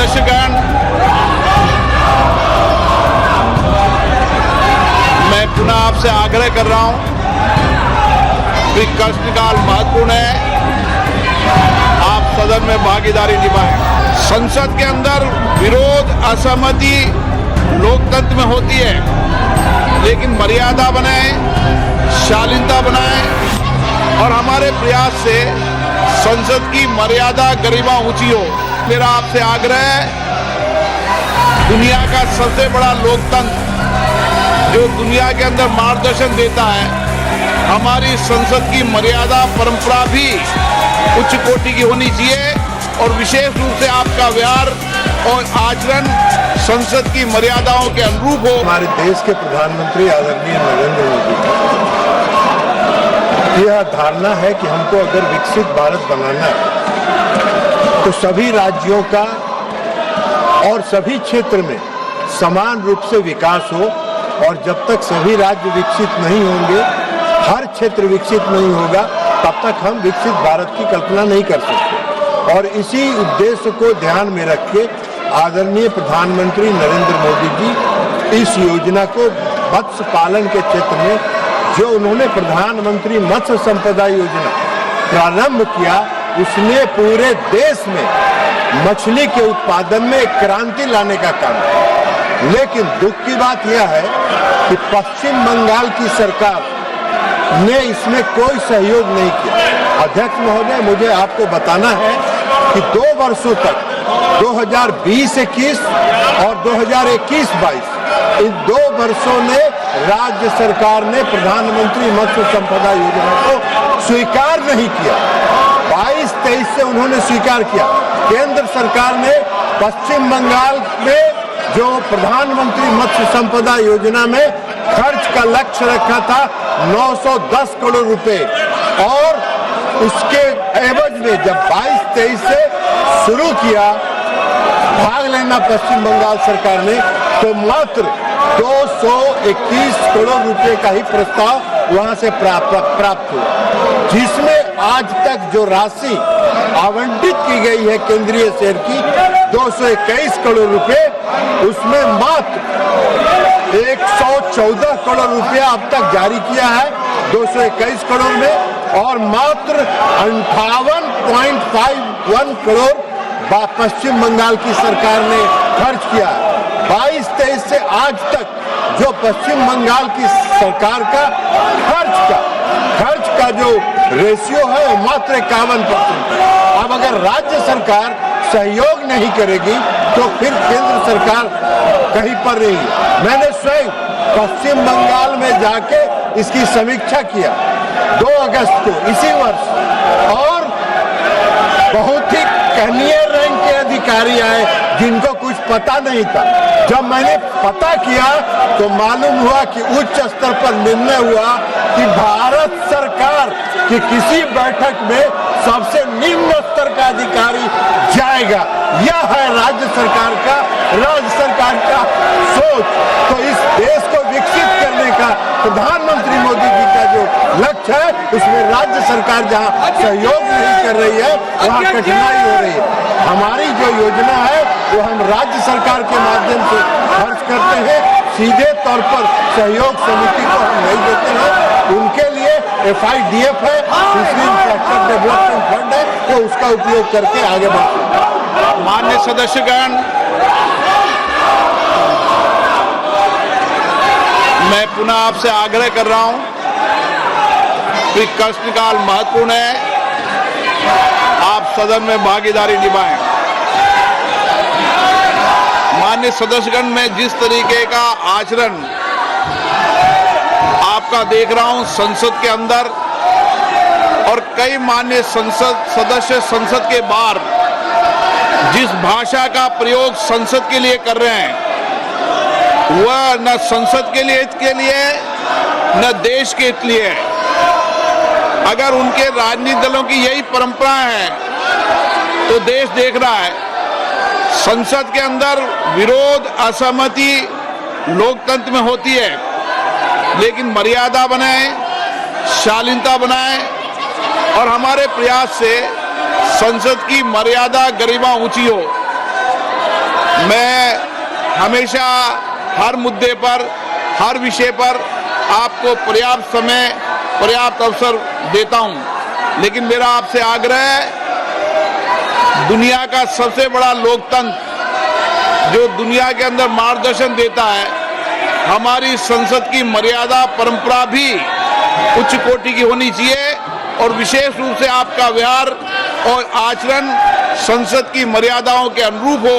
सदस्यगण, मैं पुनः आपसे आग्रह कर रहा हूं कि प्रश्नकाल महत्वपूर्ण है, आप सदन में भागीदारी निभाएं। संसद के अंदर विरोध, असहमति लोकतंत्र में होती है, लेकिन मर्यादा बनाएं, शालीनता बनाएं और हमारे प्रयास से संसद की मर्यादा, गरिमा ऊंची हो। मेरा आपसे आग्रह है, दुनिया का सबसे बड़ा लोकतंत्र जो दुनिया के अंदर मार्गदर्शन देता है, हमारी संसद की मर्यादा, परंपरा भी उच्च कोटि की होनी चाहिए और विशेष रूप से आपका व्यवहार और आचरण संसद की मर्यादाओं के अनुरूप हो। हमारे देश के प्रधानमंत्री आदरणीय नरेंद्र मोदी की यह धारणा है कि हमको अगर विकसित भारत बनाना है तो सभी राज्यों का और सभी क्षेत्र में समान रूप से विकास हो, और जब तक सभी राज्य विकसित नहीं होंगे, हर क्षेत्र विकसित नहीं होगा, तब तक हम विकसित भारत की कल्पना नहीं कर सकते। और इसी उद्देश्य को ध्यान में रख के आदरणीय प्रधानमंत्री नरेंद्र मोदी जी इस योजना को मत्स्य पालन के क्षेत्र में जो उन्होंने प्रधानमंत्री मत्स्य संपदा योजना प्रारंभ किया, उसने पूरे देश में मछली के उत्पादन में एक क्रांति लाने का काम किया। लेकिन दुख की बात यह है कि पश्चिम बंगाल की सरकार ने इसमें कोई सहयोग नहीं किया। अध्यक्ष महोदय, मुझे आपको बताना है कि 2 वर्षों तक 2020-21 और 2021-22 इन 2 वर्षों में राज्य सरकार ने प्रधानमंत्री मत्स्य संपदा योजना को स्वीकार नहीं किया। 22-23 से उन्होंने स्वीकार किया। केंद्र सरकार ने पश्चिम बंगाल में जो प्रधानमंत्री मत्स्य संपदा योजना में खर्च का लक्ष्य रखा था 910 करोड़ रुपए, और उसके एवज में जब 22-23 से शुरू किया भाग लेना पश्चिम बंगाल सरकार ने, तो मात्र 221 करोड़ रुपए का ही प्रस्ताव वहां से प्राप्त हुआ, जिसमें आज तक जो राशि आवंटित की गई है केंद्रीय शेयर की 221 करोड़ रुपए, उसमें मात्र 114 करोड़ रुपया अब तक जारी किया है 221 करोड़ में, और मात्र 58.51 करोड़ पश्चिम बंगाल की सरकार ने खर्च किया है। 22-23 से आज तक जो पश्चिम बंगाल की सरकार का खर्च का जो रेशियो है वो मात्र 51%। अब अगर राज्य सरकार सहयोग नहीं करेगी तो फिर केंद्र सरकार कहीं पर रहेगी। मैंने स्वयं पश्चिम बंगाल में जाके इसकी समीक्षा किया 2 अगस्त को इसी वर्ष, और बहुत ही कनीय रैंक के अधिकारी आए जिनको कुछ पता नहीं था। जब मैंने पता किया तो मालूम हुआ कि उच्च स्तर पर निर्णय हुआ कि भारत सरकार की किसी बैठक में सबसे निम्न स्तर का अधिकारी जाएगा। यह है राज्य सरकार का सोच। तो इस देश को विकसित करने का प्रधानमंत्री मोदी जी का जो लक्ष्य है, उसमें राज्य सरकार जहां सहयोग नहीं कर रही है वहां कठिनाई हो रही है। हमारी जो योजना है वो हम राज्य सरकार के माध्यम से खर्च करते हैं, सीधे तौर पर सहयोग समिति को हम नहीं देते हैं। उनके लिए FIDF है, इंफ्रास्ट्रक्चर डेवलपमेंट फंड है, वो उसका उपयोग करके आगे बढ़ते हैं। माननीय सदस्यगण, मैं पुनः आपसे आग्रह कर रहा हूं कि प्रश्नकाल महत्वपूर्ण है, आप सदन में भागीदारी निभाएं। माननीय सदस्यगण, मैं जिस तरीके का आचरण आपका देख रहा हूं संसद के अंदर, और कई माननीय सदस्य संसद के बाहर जिस भाषा का प्रयोग संसद के लिए कर रहे हैं, वह न संसद के लिए न देश के लिए है। अगर उनके राजनीतिक दलों की यही परंपरा है तो देश देख रहा है संसद के अंदर विरोध, असहमति लोकतंत्र में होती है, लेकिन मर्यादा बनाएं, शालीनता बनाएं और हमारे प्रयास से संसद की मर्यादा, गरिमा ऊंची हो। मैं हमेशा हर मुद्दे पर, हर विषय पर आपको पर्याप्त समय, पर्याप्त अवसर देता हूं, लेकिन मेरा आपसे आग्रह है, दुनिया का सबसे बड़ा लोकतंत्र जो दुनिया के अंदर मार्गदर्शन देता है, हमारी संसद की मर्यादा परंपरा भी उच्च कोटि की होनी चाहिए और विशेष रूप से आपका व्यवहार और आचरण संसद की मर्यादाओं के अनुरूप हो।